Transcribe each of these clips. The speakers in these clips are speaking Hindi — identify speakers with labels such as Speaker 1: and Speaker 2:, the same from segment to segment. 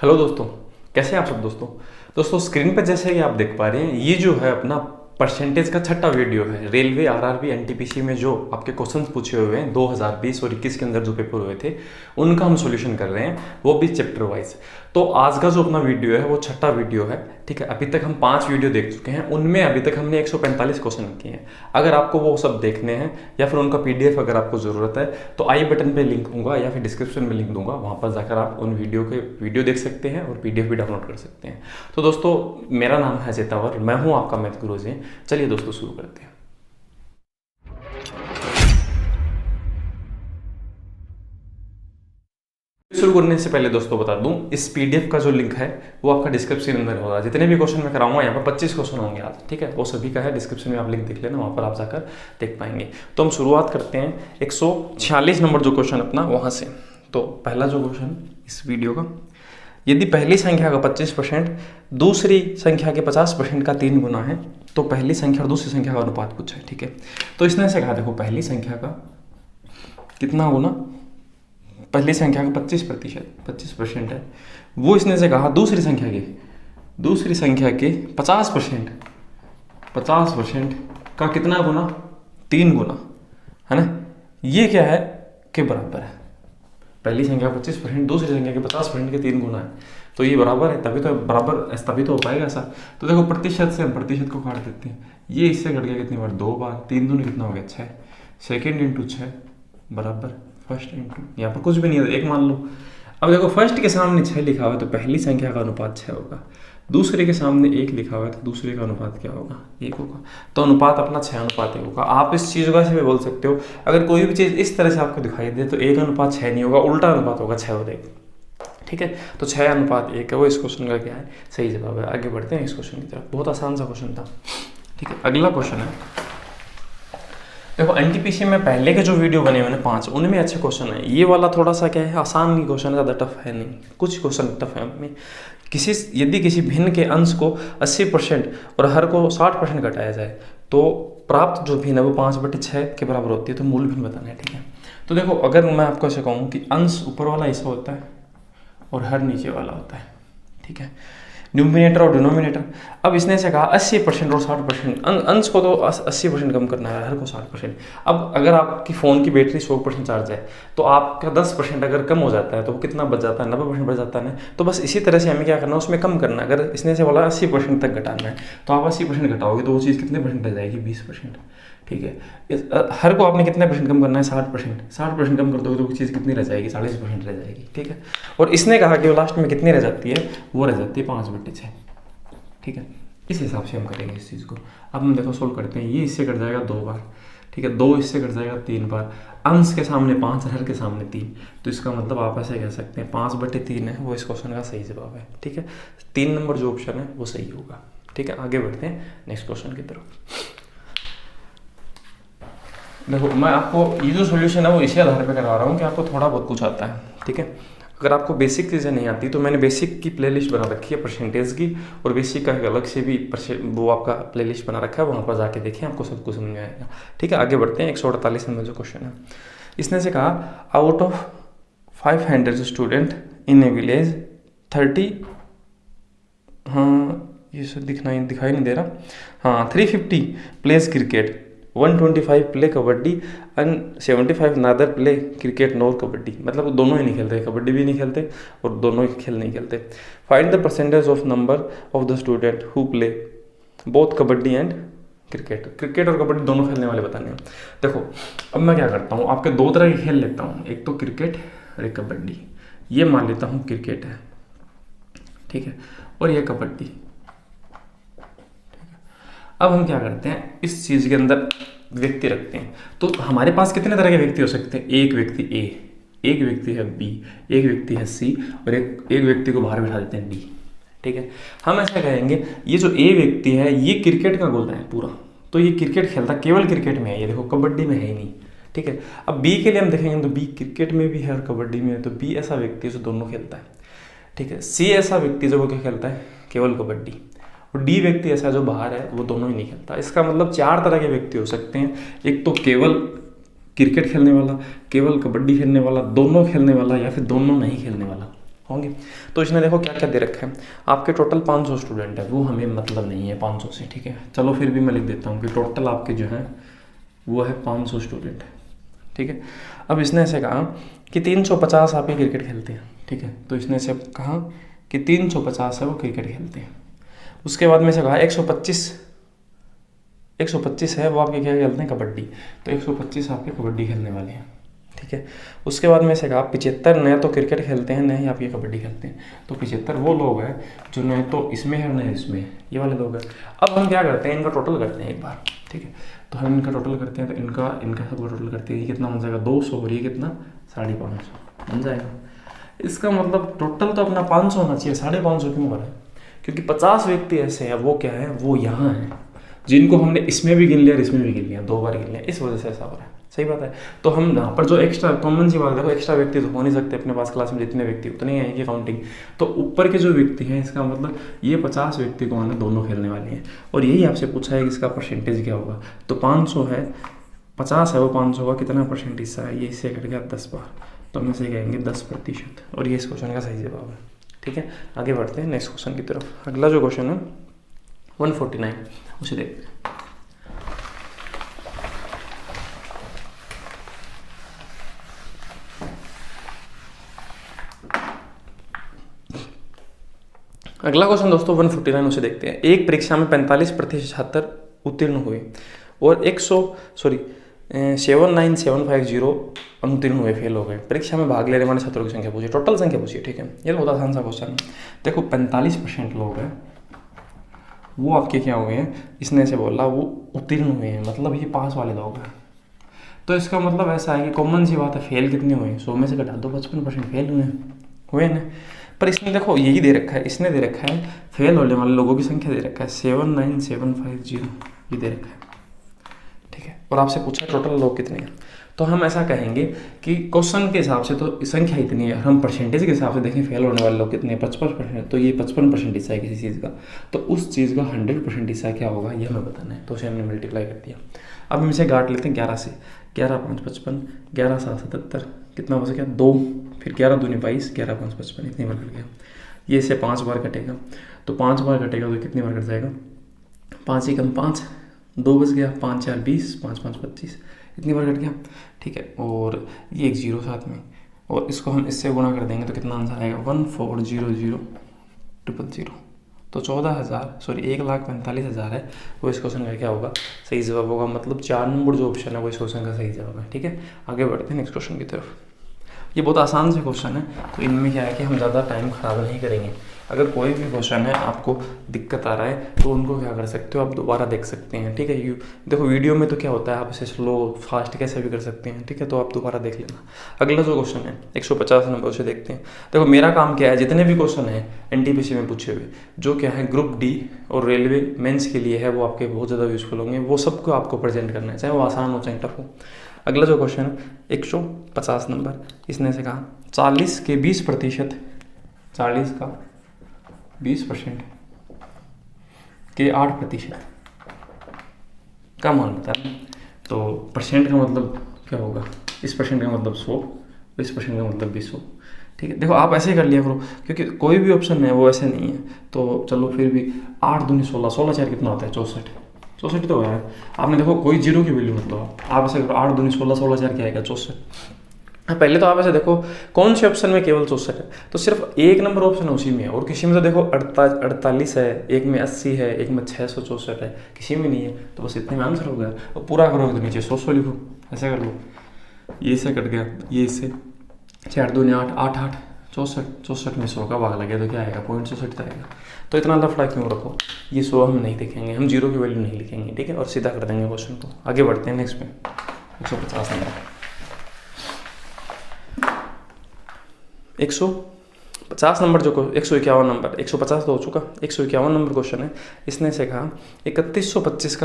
Speaker 1: हेलो दोस्तों, कैसे हैं आप सब दोस्तों। स्क्रीन पर जैसे कि आप देख पा रहे हैं, ये जो है अपना परसेंटेज का छठा वीडियो है। रेलवे आरआरबी एनटीपीसी में जो आपके क्वेश्चंस पूछे हुए हैं 2020 और 21 के अंदर जो पेपर हुए थे, उनका हम सॉल्यूशन कर रहे हैं, वो भी चैप्टर वाइज। तो आज का जो अपना वीडियो है वो छठा वीडियो है, ठीक है। अभी तक हम 5 वीडियो देख चुके हैं, उनमें अभी तक हमने 145 क्वेश्चन किए हैं। अगर आपको वो सब देखने हैं या फिर उनका पीडीएफ अगर आपको ज़रूरत है तो आई बटन पे लिंक दूंगा या फिर डिस्क्रिप्शन में लिंक दूंगा, वहाँ पर जाकर आप उन वीडियो देख सकते हैं और पीडीएफ भी डाउनलोड कर सकते हैं। तो दोस्तों, मेरा नाम है चेतावर, मैं हूँ आपका मैथ गुरु जी। चलिए दोस्तों शुरू करते हैं। शुरू करने से पहले दोस्तों बता दूं, इस पीडीएफ का जो लिंक है वो आपका डिस्क्रिप्शन अंदर होगा। जितने भी क्वेश्चन मैं कराऊंगा, यहाँ पर 25 क्वेश्चन होंगे आज, ठीक है। वो सभी का है, डिस्क्रिप्शन में आप लिंक देख लेना, वहाँ पर आप जाकर देख पाएंगे। तो हम शुरुआत करते हैं 146 नंबर जो क्वेश्चन अपना वहाँ से। तो पहला जो क्वेश्चन इस वीडियो का, यदि पहली संख्या का 25% दूसरी संख्या के 50% का 3 गुना है तो पहली संख्या और दूसरी संख्या का अनुपात पूछा है, ठीक है। तो इसने से कहा, देखो पहली संख्या का कितना गुना, पहली संख्या का 25% है, वो इसने से कहा दूसरी संख्या के 50% का कितना गुना, 3 गुना, है ना। ये क्या है कि बराबर है, पहली संख्या 25% दूसरी संख्या के 50% के 3 गुना है, तो ये बराबर है। तभी तो हो पाएगा ऐसा। तो देखो प्रतिशत से हम प्रतिशत को काट देते हैं, ये इससे घट गया कितनी बार, 2 बार, 3 दूनी कितना हो गया 6, सेकेंड इंटू 6 बराबर फर्स्ट इंटू, यहाँ पर कुछ भी नहीं है, 1 मान लो। अब देखो फर्स्ट के सामने 6 लिखा हुआ है तो पहली संख्या का अनुपात 6 होगा, दूसरे के सामने 1 लिखा हुआ है तो दूसरे का अनुपात क्या होगा, 1 होगा। तो अनुपात अपना 6:1 होगा। आप इस चीज़ को ऐसे भी बोल सकते हो, अगर कोई भी चीज़ इस तरह से आपको दिखाई दे तो 1:6 नहीं होगा, उल्टा अनुपात होगा, 6 हो जाएगा, ठीक है। तो 6:1 है, वो इस क्वेश्चन का क्या है, सही जवाब है। आगे बढ़ते हैं इस क्वेश्चन की तरफ, बहुत आसान सा क्वेश्चन था, ठीक है। अगला क्वेश्चन है, देखो एनटीपीसी में पहले के जो वीडियो बने हुए हैं 5, उनमें अच्छे क्वेश्चन है। ये वाला थोड़ा सा क्या है, आसान ही क्वेश्चन है, ज़्यादा टफ है नहीं, कुछ क्वेश्चन टफ है उनमें। यदि किसी भिन्न के अंश को 80% और हर को 60% घटाया जाए तो प्राप्त जो भिन्न है वो 5/6 के बराबर होती है। तो मूल भिन्न बताना है, ठीक है। तो देखो अगर मैं आपको ऐसे कहूँ कि अंश ऊपर वाला हिस्सा होता है और हर नीचे वाला होता है, ठीक है, न्यूमिनेटर और डिनोमिनेटर। अब इसने से कहा 80% और 60%, अंश को तो 80% कम करना है, हर को 60%। अब अगर आपकी फ़ोन की बैटरी 100% चार्ज है तो आपका 10% अगर कम हो जाता है तो वो कितना बच जाता है, 90% बच जाता है ना। तो बस इसी तरह से हमें क्या करना है, उसमें कम करना है। अगर इसने से बोला 80% तक घटाना है तो आप 80% घटाओगे तो वो चीज़ कितने परसेंट रह जाएगी, 20%, ठीक है। हर को आपने कितने परसेंट कम करना है, 60% कम कर दोगे तो वो चीज़ कितनी रह जाएगी, 40% रह जाएगी, ठीक है। और इसने कहा कि वो लास्ट में कितनी रह जाती है, वो रह जाती है 5/6, ठीक है। इस हिसाब से हम करेंगे इस चीज़ को। अब हम देखो सोल्व करते हैं, ये इससे कट जाएगा 2 बार, ठीक है, 2 इससे कट जाएगा 3 बार, अंश के सामने 5 हर के सामने 3, तो इसका मतलब आप ऐसे कह सकते हैं 5/3 है वो इस क्वेश्चन का सही जवाब है, ठीक है। 3 नंबर जो ऑप्शन है वो सही होगा, ठीक है। आगे बढ़ते हैं नेक्स्ट क्वेश्चन की तरफ। देखो मैं आपको ये जो सोल्यूशन है वो इसी आधार पे करवा रहा हूँ कि आपको थोड़ा बहुत कुछ आता है, ठीक है। अगर आपको बेसिक चीज़ें नहीं आती तो मैंने बेसिक की प्लेलिस्ट बना रखी है परसेंटेज की, और बेसिक का अलग से भी वो आपका प्लेलिस्ट बना रखा है, वहाँ पर जाके देखें, आपको सब कुछ समझ में आएगा, ठीक है। आगे बढ़ते हैं 148 नंबर जो क्वेश्चन है, इसने से कहा out of 500 student in A village 30, हाँ ये सब दिखाई नहीं दे रहा, हाँ 350 plays cricket, 125 play kabaddi and 75 neither play cricket nor kabaddi. मतलब दोनों ही नहीं खेलते, कबड्डी भी नहीं खेलते और दोनों ही खेल नहीं खेलते। Find the percentage of number of the student who play both kabaddi and cricket और कबड्डी दोनों खेलने वाले बताने हैं। देखो अब मैं क्या करता हूँ, आपके 2 तरह के खेल लेता हूँ, एक तो क्रिकेट और एक कबड्डी। ये मान लेता हूँ क्रिकेट है, ठीक है, और ये कबड्डी। अब हम क्या करते हैं, इस चीज़ के अंदर व्यक्ति रखते हैं। तो हमारे पास कितने तरह के व्यक्ति हो सकते हैं, एक व्यक्ति ए, एक व्यक्ति है बी, एक व्यक्ति है सी और एक व्यक्ति को बाहर बिठा देते हैं डी, ठीक है। हम ऐसा कहेंगे ये जो ए व्यक्ति है ये क्रिकेट का गोला है पूरा, तो ये क्रिकेट खेलता केवल क्रिकेट में है, ये देखो कबड्डी में है ही नहीं, ठीक है। अब बी के लिए हम देखेंगे तो बी क्रिकेट में भी है और कबड्डी में है, तो बी ऐसा व्यक्ति है जो दोनों खेलता है, ठीक है। सी ऐसा व्यक्ति जो वो क्या खेलता है, केवल कबड्डी, और डी व्यक्ति ऐसा जो बाहर है वो दोनों ही नहीं खेलता। इसका मतलब 4 तरह के व्यक्ति हो सकते हैं, एक तो केवल क्रिकेट खेलने वाला, केवल कबड्डी खेलने वाला, दोनों खेलने वाला, या फिर दोनों नहीं खेलने वाला, होंगे। तो इसने देखो क्या क्या दे रखा है, आपके टोटल 500 स्टूडेंट है, वो हमें मतलब नहीं है 500 से, ठीक है। चलो फिर भी मैं लिख देता हूँ कि टोटल आपके जो है वो है 500 स्टूडेंट है, ठीक है। अब इसने ऐसे कहा कि 350 आपके क्रिकेट खेलते हैं, ठीक है। तो इसने से कहा कि 350 है वो क्रिकेट खेलते हैं। उसके बाद में से कहा 125 है वो आपके क्या खेलते हैं, कबड्डी। तो 125 आपके कबड्डी खेलने वाले हैं, ठीक है। उसके बाद में से कहा 75 न तो क्रिकेट खेलते हैं न ही आप ये कबड्डी खेलते हैं। तो 75 वो लोग हैं जो न तो इसमें है न इसमें है, ये वाले लोग हैं। अब हम क्या करते हैं, इनका टोटल करते हैं एक बार, ठीक है। तो हम इनका टोटल करते हैं, तो इनका सबका टोटल करते हैं, ये कितना बन जाएगा 200 और ये कितना 550 बन जाएगा। इसका मतलब टोटल तो अपना 500 होना चाहिए, 550 क्यों बना है, क्योंकि 50 व्यक्ति ऐसे हैं वो क्या है, वो यहाँ हैं जिनको हमने इसमें भी गिन लिया और इसमें भी गिन लिया, 2 बार गिन लिया, इस वजह से ऐसा हो रहा है। सही बात है। तो हम यहाँ पर जो एक्स्ट्रा कॉमन सी बात, देखो एक्स्ट्रा व्यक्ति तो हो नहीं सकते अपने पास, क्लास में जितने व्यक्ति उतने ही आएंगे काउंटिंग। तो ऊपर के जो व्यक्ति हैं, इसका मतलब ये 50 व्यक्ति को हमने दोनों खेलने वाले हैं, और यही आपसे पूछा है कि इसका परसेंटेज क्या होगा। तो 500 है, 50 है वो 500 का कितना परसेंट हिस्सा है, ये इससे कट गया 10 बार, तो हम इसे कहेंगे 10%, और ये इस क्वेश्चन का सही जवाब है, ठीक है। आगे बढ़ते हैं नेक्स्ट क्वेश्चन की तरफ। अगला जो क्वेश्चन है 149, उसे देखते हैं। अगला क्वेश्चन दोस्तों 149, उसे देखते हैं। एक परीक्षा में 45% छात्र उत्तीर्ण हुए और 79750 अनुत्तीर्ण हुए, फेल हो गए। परीक्षा में भाग लेने वाले छात्रों की संख्या पूछिए, टोटल संख्या पूछिए, ठीक है। ये तो बहुत आसान सा क्वेश्चन है। देखो 45% लोग हैं वो आपके क्या हुए हैं, इसने से बोला वो उत्तीर्ण हुए हैं, मतलब ये पास वाले लोग हैं। तो इसका मतलब ऐसा है कि कॉमन सी बात है, फेल कितने हुए, 100 में से घटा दो, 55% फेल हुए ना। पर इसने देखो यही दे रखा है, इसने दे रखा है फेल होने वाले लोगों की संख्या दे रखा है 79750, ये दे रखा है, ठीक है। और आपसे पूछा टोटल लोग कितने हैं, तो हम ऐसा कहेंगे कि क्वेश्चन के हिसाब से तो संख्या इतनी है, हम परसेंटेज के हिसाब से देखें फेल होने वाले लोग कितने हैं, 55%, तो ये 55% हिस्सा है किसी चीज़ का। तो उस चीज़ का 100% हिस्सा क्या होगा ये हमें बताना है, तो उसे हमने मल्टीप्लाई कर दिया। अब हम इसे गाँट लेते हैं 11 से, 11 5 55, 11 7 77, कितना हो सके 2, फिर 11 दूनी 22, 11 5 55, इतनी बार कट गया। ये इसे 5 बार कटेगा, तो 5 बार कटेगा तो कितनी बार कट जाएगा, 5 ही कम 5, 2 बच गया, 5 4 20, 5 5 25, इतनी बार कट गया, ठीक है। और ये एक जीरो साथ में, और इसको हम इससे गुणा कर देंगे तो कितना आंसर आएगा 1400000, तो 1,45,000 है वो इस क्वेश्चन का क्या होगा, सही जवाब होगा। मतलब 4 नंबर जो ऑप्शन है वो इस क्वेश्चन का सही जवाब है, ठीक है। आगे बढ़ते हैं नेक्स्ट क्वेश्चन की तरफ। ये बहुत आसान से क्वेश्चन है, तो इनमें क्या है कि हम ज़्यादा टाइम ख़राब नहीं करेंगे। अगर कोई भी क्वेश्चन है आपको दिक्कत आ रहा है तो उनको क्या कर सकते हो, आप दोबारा देख सकते हैं, ठीक है। देखो वीडियो में तो क्या होता है, आप इसे स्लो फास्ट कैसे भी कर सकते हैं, ठीक है। तो आप दोबारा देख लेना। अगला जो क्वेश्चन है 150 नंबर, उसे देखते हैं। देखो मेरा काम क्या है, जितने भी क्वेश्चन हैं एनटीपीसी में पूछे हुए जो क्या है ग्रुप डी और रेलवे मेंस के लिए है, वो आपके बहुत ज़्यादा यूजफुल होंगे, वो सबको आपको प्रेजेंट करना है, चाहे वो आसान हो चाहे टफ हो। अगला जो क्वेश्चन है 150 नंबर, इसने से कहा 40 के 20%, 40 का 20% के 8% का मान बता रहे हैं। तो परसेंट का मतलब क्या होगा, इस परसेंट का मतलब 100, इस परसेंट का मतलब 200, ठीक है। देखो आप ऐसे ही कर लिया करो, क्योंकि कोई भी ऑप्शन है वो ऐसे नहीं है। तो चलो फिर भी 8 दूनी 16, 16 4 कितना होता है 64, 64 तो है। आपने देखो कोई जीरो की वैल्यू मतलब आप ऐसे करो 8 दूनी 16, 16 4 क्या आएगा 64। पहले तो आप ऐसे देखो कौन से ऑप्शन में केवल 64 है, तो सिर्फ एक नंबर ऑप्शन है उसी में है, और किसी में तो देखो 48 है, एक में 80 है, एक में 664 है, किसी में नहीं है। तो बस इतने में आंसर हो गया। और पूरा करोगे तो नीचे 100 लिखो, ऐसे कर लो, ये इससे कट गया, ये इससे 4 दूनी 8, 8 8 64, 64 में 100 का भाग लगे तो क्या आएगा 0.64 आएगा। तो इतना लफड़ा क्यों रखो, ये 100 हम नहीं देखेंगे, हम जीरो की वैल्यू नहीं लिखेंगे, ठीक है, और सीधा कर देंगे क्वेश्चन को। आगे बढ़ते हैं नेक्स्ट में 150 नंबर, 150 नंबर जो 151 नंबर, 150 तो हो चुका, 151 नंबर क्वेश्चन है। इसने से कहा 3125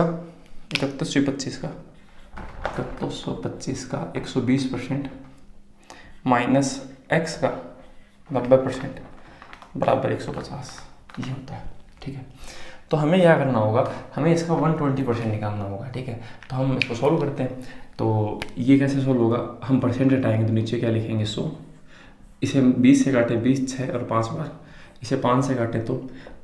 Speaker 1: का 120% माइनस x का 90% बराबर 150, ये होता है, ठीक है। तो हमें क्या करना होगा, हमें इसका 120% निकालना होगा, ठीक है। तो हम इसको सॉल्व करते हैं। तो ये कैसे सॉल्व होगा, हम परसेंट हटाएंगे तो नीचे क्या लिखेंगे 100, इसे 20 से काटे 20 6 और 5 बार, इसे 5 से काटे तो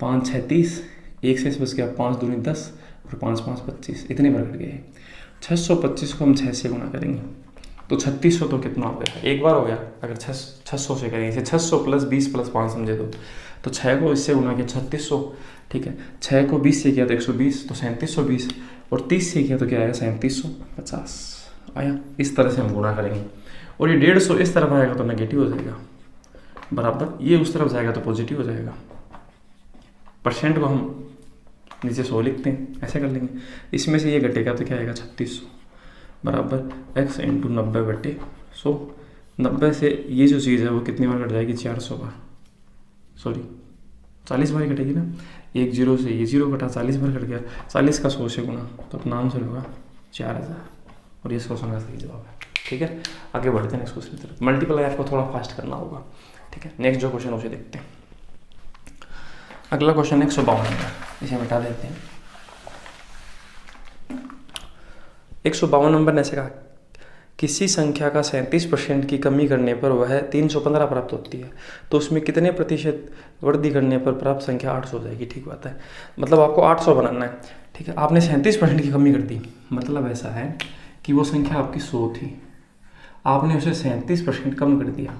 Speaker 1: 5 6 30, 1 से बच गया 5 दूनी 10 और 5 5 25, इतने बार कट गए। 625 को हम 6 से गुना करेंगे तो 3600 तो कितना हो गया, एक बार हो गया। अगर 600 से करेंगे, इसे 600 प्लस 20 प्लस 5 समझे तो 6 को इससे गुना किया 3600, ठीक है। 6 को 20 से किया तो 120, तो 3720, और 30 से किया तो क्या आएगा 3750 आया। इस तरह से हम गुणा करेंगे। और ये 150 इस तरफ आएगा तो नेगेटिव हो जाएगा, बराबर ये उस तरफ जाएगा तो पॉजिटिव हो जाएगा। परसेंट को हम नीचे 100 लिखते हैं, ऐसे कर लेंगे। इसमें से ये घटेगा तो क्या आएगा 3600 बराबर x इंटू 90/100। 90 से ये जो चीज़ है वो कितनी बार कट जाएगी, 400 बार, सॉरी 40 बार ही कटेगी ना। 1 0 से ये 0 कटा, 40 बार कट गया। 40 का 100 से गुना तो अपना आंसर होगा 4000, और ये क्वेश्चन का सही जवाब है। ठीक है, आगे बढ़ते हैं नेक्स्ट क्वेश्चन की तरफ। मल्टीप्लाई आपको थोड़ा फास्ट करना होगा, ठीक है। नेक्स्ट जो क्वेश्चन उसे देखते हैं। अगला क्वेश्चन 152 नंबर, इसे मिटा देते हैं। 152 नंबर ने ऐसे कहा, किसी संख्या का 37% की कमी करने पर वह 315 प्राप्त होती है, तो उसमें कितने प्रतिशत वृद्धि करने पर प्राप्त संख्या 800 हो जाएगी। ठीक बात है, मतलब आपको 800 बनाना है, ठीक है। आपने 37% की कमी कर दी, मतलब ऐसा है कि वो संख्या आपकी 100 थी, आपने उसे 37% कम कर दिया,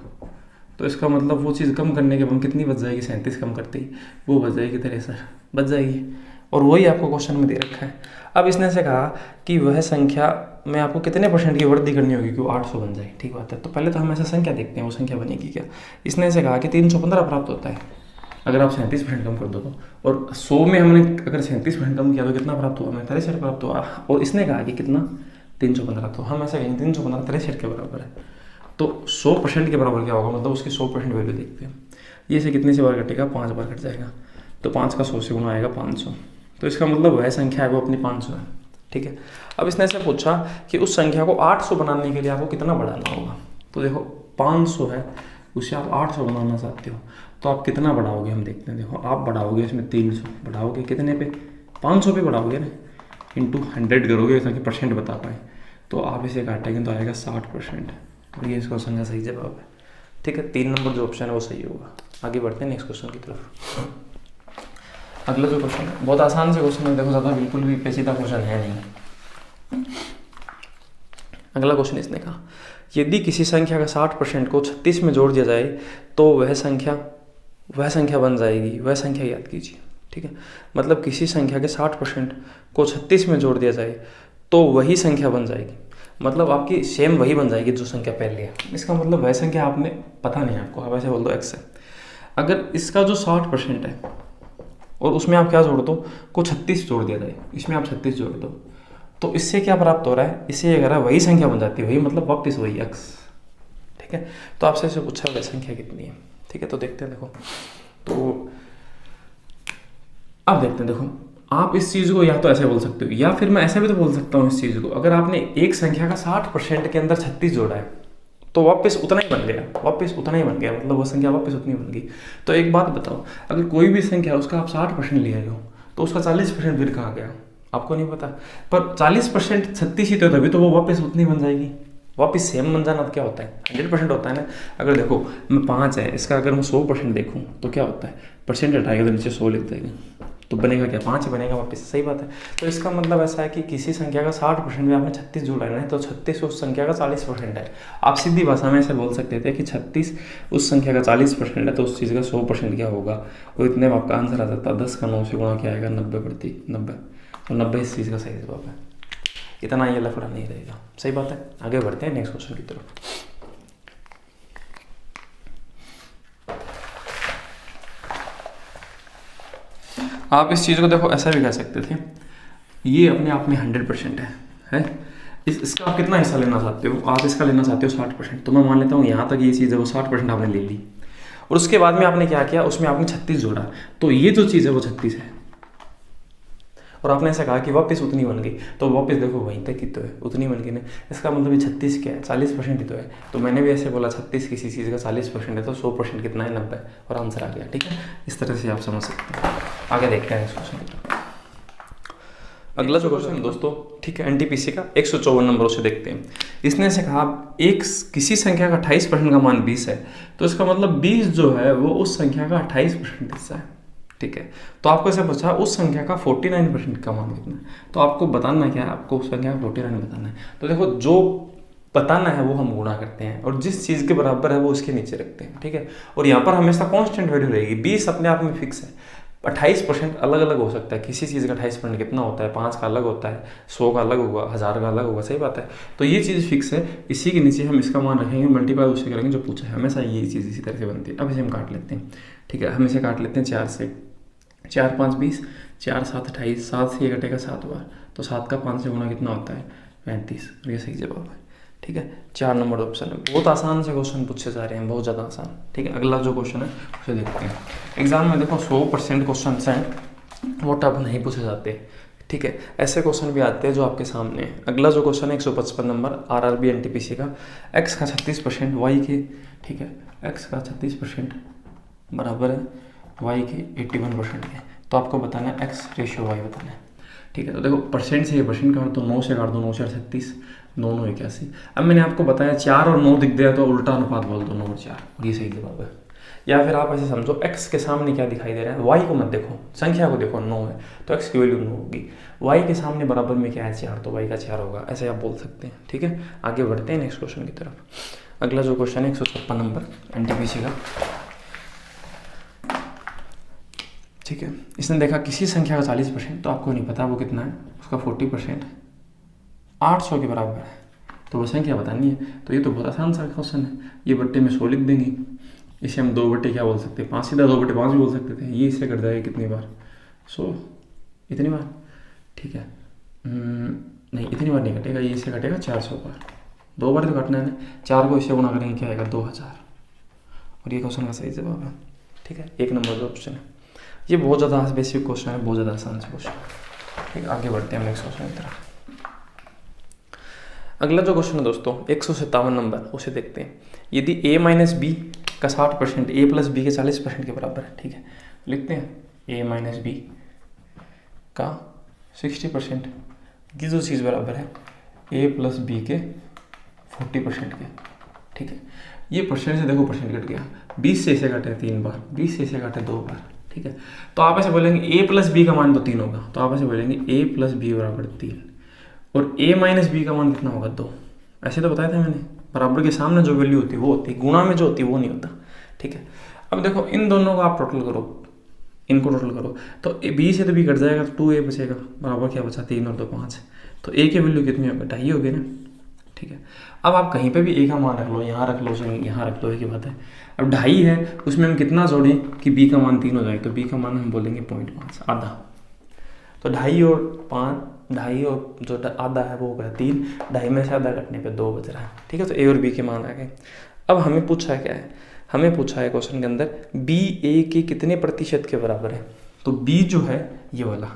Speaker 1: तो इसका मतलब वो चीज़ कम करने के बाद कितनी बच जाएगी, 37 कम करते ही वो बच जाएगी 63 बच जाएगी। और वही आपको क्वेश्चन में दे रखा है। अब इसने से कहा कि वह संख्या में आपको कितने % की वृद्धि करनी होगी कि वो 800 बन जाए। ठीक बात है, तो पहले तो हम ऐसा संख्या देखते हैं वो संख्या बनेगी क्या। इसने से कहा कि 315 प्राप्त होता है अगर आप 37% कम कर दो तो, और 100 में हमने अगर 37% कम किया तो कितना प्राप्त हुआ, हमें 63 प्राप्त हुआ। और इसने कहा कि कितना 315, तो हम ऐसा कहेंगे 315 63 के बराबर है, तो 100% के बराबर क्या होगा, मतलब उसकी 100% वैल्यू देखते हैं। ये से कितने से बार कटेगा, 5 बार कट जाएगा, तो 5 का 100 से गुना आएगा 500, तो इसका मतलब वह संख्या है वो अपनी 500 है। ठीक है, अब इसने से पूछा कि उस संख्या को 800 बनाने के लिए आपको कितना बढ़ाना होगा। तो देखो 500 है, उसे आप 800 बनाना चाहते हो तो आप कितना बढ़ाओगे, हम देखते हैं। देखो आप बढ़ाओगे इसमें 300, बढ़ाओगे कितने पे, 500 पे बढ़ाओगे ना, इंटू 100 करोगे ताकि परसेंट बता पाए, तो आप इसे काटेंगे तो आएगा 60%, और ये इस क्वेश्चन का सही जवाब है। ठीक है, 3 नंबर जो ऑप्शन है वो सही होगा। आगे बढ़ते हैं नेक्स्ट क्वेश्चन की तरफ। अगला जो क्वेश्चन है बहुत आसान से क्वेश्चन है, देखो ज़्यादा बिल्कुल भी पेचीदा क्वेश्चन है नहीं। अगला क्वेश्चन इसने कहा, यदि किसी संख्या का 60% को 36 में जोड़ दिया जाए तो वह संख्या बन जाएगी, वह संख्या याद कीजिए। ठीक है, मतलब किसी संख्या के 60% को 36 में जोड़ दिया जाए तो वही संख्या बन जाएगी, मतलब आपकी सेम वही बन जाएगी जो संख्या पहले है। इसका मतलब वह संख्या आपने पता नहीं आपको, आप ऐसे बोल दो x है। अगर इसका जो 60% है और उसमें आप क्या जोड़ दो, को 36 जोड़ दिया जाए, इसमें आप 36 जोड़ दो, तो इससे क्या प्राप्त हो रहा है, इससे अगर वही संख्या बन जाती है, वही मतलब वापस वही x। ठीक है, तो आपसे इसे पूछा वह संख्या कितनी है। ठीक है, तो देखते हैं। देखो तो अब देखते हैं। देखो आप इस चीज़ को या तो ऐसे बोल सकते हो, या फिर मैं ऐसे भी तो बोल सकता हूँ इस चीज़ को, अगर आपने एक संख्या का 60% के अंदर 36 जोड़ा है तो वापस उतना ही बन गया, वापस उतना ही बन गया, मतलब वो संख्या वापस उतनी बन गई। तो एक बात बताओ, अगर कोई भी संख्या उसका आप 60% ले आए हो तो उसका 40% फिर कहाँ गया, आपको नहीं पता। पर 40% 36 ही तो, तभी तो वो वापस उतनी बन जाएगी। वापस सेम बन जाना तो क्या होता है, 100% होता है ना। अगर देखो मैं 5 है, इसका अगर मैं 100% देखूँ तो क्या होता है, परसेंट हटाएगा तो नीचे 100 लिख देगा, तो बनेगा क्या, 5 बनेगा वापस। सही बात है। तो इसका मतलब ऐसा है कि किसी संख्या का 60% में आपने 36 जोड़ा है, तो 36 उस संख्या का 40% है। आप सीधी भाषा में ऐसे बोल सकते थे कि 36 उस संख्या का 40% है, तो उस चीज़ का 100% क्या होगा, और इतने में आपका आंसर आ जाता है। 10 का 9 से गुणा क्या आएगा, 90 तो 90 इस चीज़ का सही जवाब है। इतना ये लफड़ा नहीं रहेगा। सही बात है। आगे बढ़ते हैं नेक्स्ट क्वेश्चन की तरफ। आप इस चीज़ को देखो ऐसा भी कह सकते थे, ये अपने आप में 100% है? इसका आप कितना हिस्सा लेना चाहते हो, आप इसका लेना चाहते हो 60%, तो मैं मान लेता हूँ यहाँ तक ये चीज़ है वो 60% आपने ले ली, और उसके बाद में आपने क्या किया, उसमें आपने 36 जोड़ा, तो ये जो चीज़ है वो 36 है, और आपने ऐसा कहा कि वापस उतनी बन गई, तो वापस देखो वहीं तक ही तो है, उतनी बन गई ना। इसका मतलब ये 36 क्या है, 40% ही तो है। तो मैंने भी ऐसे बोला 36 किसी चीज़ का 40% है, तो 100% कितना है, 90, और आंसर आ गया। ठीक है, इस तरह से आप समझ सकते हैं। आगे देखते हैं इस क्वेश्चन की तरफ। अगला जो क्वेश्चन है दोस्तों, ठीक है, एनटीपीसी का 154 नंबर, उसे देखते हैं। इसने से कहा एक किसी संख्या का 28% का मान 20 है, तो इसका मतलब 20 जो है वो उस संख्या का 28% हिस्सा है, ठीक है। तो आपको ऐसे पूछा उस संख्या का 49% का मान कितना है, तो आपको बताना क्या है, आपको उस संख्या का 49 बताना है। तो देखो जो बताना है वो हम गुणा करते हैं और जिस चीज़ के बराबर है वो उसके नीचे रखते हैं, ठीक है। और यहाँ पर हमेशा कांस्टेंट वैल्यू रहेगी, 20 अपने आप में फिक्स है। 28% अलग अलग हो सकता है, किसी चीज़ का 28% कितना होता है, 5 का अलग होता है, 100 का अलग होगा, 1000 का अलग होगा, सही बात है। तो ये चीज़ फिक्स है, इसी के नीचे हम इसका मान रखेंगे, मल्टीप्लाई उससे करेंगे जो पूछा है, हमेशा ये चीज़ इसी तरह से बनती है। अब इसे हम काट लेते हैं, ठीक है, हम इसे काट लेते हैं 4 से, 4 5 20, 4 7 28, 7 से ये कटेगा 7 बार, तो 7 का 5 से गुना कितना होता है 35, और ये सही जवाब है, ठीक है। 4 नंबर ऑप्शन है। बहुत आसान से क्वेश्चन पूछे जा रहे हैं, बहुत ज़्यादा आसान, ठीक है। अगला जो क्वेश्चन है उसे देखते हैं। एग्जाम में देखो 100% क्वेश्चन हैं वो टफ नहीं पूछे जाते, ठीक है, ऐसे क्वेश्चन भी आते हैं जो आपके सामने है। अगला जो क्वेश्चन है 155 नंबर आरआरबी एनटीपीसी का, एक्स का 36% वाई के, ठीक है, एक्स का 36% बराबर है वाई के 81% के। तो आपको बताना है एक्स रेशियो वाई बताना है, ठीक है। तो देखो परसेंट से ये परसेंट काट दो, 9 से काट दो, 9 4 36, 9 9 81। अब मैंने आपको बताया 4 और 9 दिख गया तो उल्टा अनुपात बोल दो, 9 और 4, और ये सही जवाब है। या फिर आप ऐसे समझो x के सामने क्या दिखाई दे रहा है, y को मत देखो, संख्या को देखो, 9 है तो x की वैल्यू 9 होगी, y के सामने बराबर में क्या है 4, तो y का 4 होगा, ऐसे आप बोल सकते हैं, ठीक है। आगे बढ़ते हैं नेक्स्ट क्वेश्चन की तरफ। अगला जो क्वेश्चन है 156 नंबर एनटीपीसी का, ठीक है। इसने देखा किसी संख्या का 40%, तो आपको नहीं पता वो कितना है, उसका 40% 800 के बराबर है, तो वो संख्या बतानी है। तो ये तो बहुत आसान सा क्वेश्चन है, ये बट्टे में 100 लिख देंगे, इसे हम 2 बट्टे क्या बोल सकते हैं 5, सीधा 2 बट्टे 5 भी बोल सकते थे। ये इससे कट जाएगा कितनी बार 100, इतनी बार, ठीक है, नहीं इतनी बार नहीं कटेगा, ये इससे कटेगा 400 बार, 2 बार तो कटना है ना, 4 को इससे गुना करेंगे क्या आएगा 2000, और ये क्वेश्चन का सही जवाब है, ठीक है। 1 नंबर जो ऑप्शन है। ये बहुत ज़्यादा बेसिक क्वेश्चन है, बहुत ज़्यादा आसान से क्वेश्चन, ठीक है। आगे बढ़ते हैं नेक्स्ट क्वेश्चन की तरफ। अगला जो क्वेश्चन है दोस्तों 157 नंबर, उसे देखते हैं। यदि a माइनस बी का 60% a प्लस बी के 40% के बराबर है, ठीक है, लिखते हैं a माइनस बी का 60% की जो चीज़ बराबर है a प्लस बी के 40% के, ठीक है। ये परसेंट से देखो परसेंट कट गया, 20 से इसे काटे 3 बार, 20 से इसे काटे 2 बार, ठीक है। तो आप ऐसे बोलेंगे a प्लस बी का मान तो 3 होगा, तो आप ऐसे बोलेंगे a प्लस बी बराबर 3, और a माइनस बी का मान कितना होगा 2, ऐसे तो बताया था मैंने। बराबर के सामने जो वैल्यू होती है वो होती है, गुणा में जो होती है वो नहीं होता, ठीक है। अब देखो इन दोनों का आप टोटल करो, इनको टोटल करो, तो बी से तो बी कट जाएगा, तो 2a बचेगा, बराबर क्या बचा 3 और 2 5, तो a की वैल्यू कितनी होगी 2.5 होगी ना, ठीक है। अब आप कहीं पे भी a का मान रख लो, यहाँ रख लो, यहाँ रख लो, एक ही बात है। अब 2.5 है, उसमें हम कितना जोड़ें कि b का मान 3 हो जाए, तो b का मान हम बोलेंगे 0.5, आधा, तो 2.5 और 5, 2.5 और जो आधा है वो हो गया 3, 2.5 में से आधा कटने पे 2 बच रहा है, ठीक है। तो a और b के मान आ गए। अब हमें पूछा क्या है, हमें पूछा है क्वेश्चन के अंदर b a के कितने प्रतिशत के बराबर है, तो b जो है ये वाला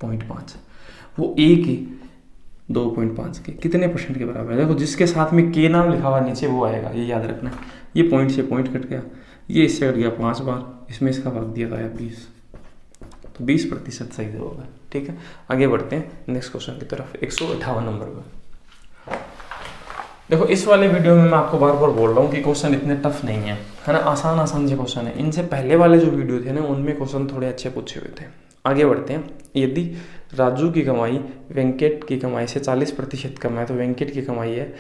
Speaker 1: 0.5, वो a के 2.5 के कितने परसेंट के बराबर है। देखो जिसके साथ में k नाम लिखा हुआ नीचे वो आएगा, ये याद रखना है। ये पॉइंट से पॉइंट कट गया, ये इससे कट गया 5 बार, इसमें इसका भाग दिया गया 20, तो 20% सही जवाब है, ठीक है। आगे बढ़ते हैं नेक्स्ट क्वेश्चन की तरफ, 158 नंबर पर। देखो इस वाले वीडियो में मैं आपको बार बार बोल रहा हूँ कि क्वेश्चन इतने टफ नहीं है ना, आसान आसान से क्वेश्चन है। इनसे पहले वाले जो वीडियो थे ना उनमें क्वेश्चन थोड़े अच्छे पूछे हुए थे। आगे बढ़ते हैं। यदि राजू की कमाई वेंकट की कमाई से 40% कम है, तो वेंकट की कमाई है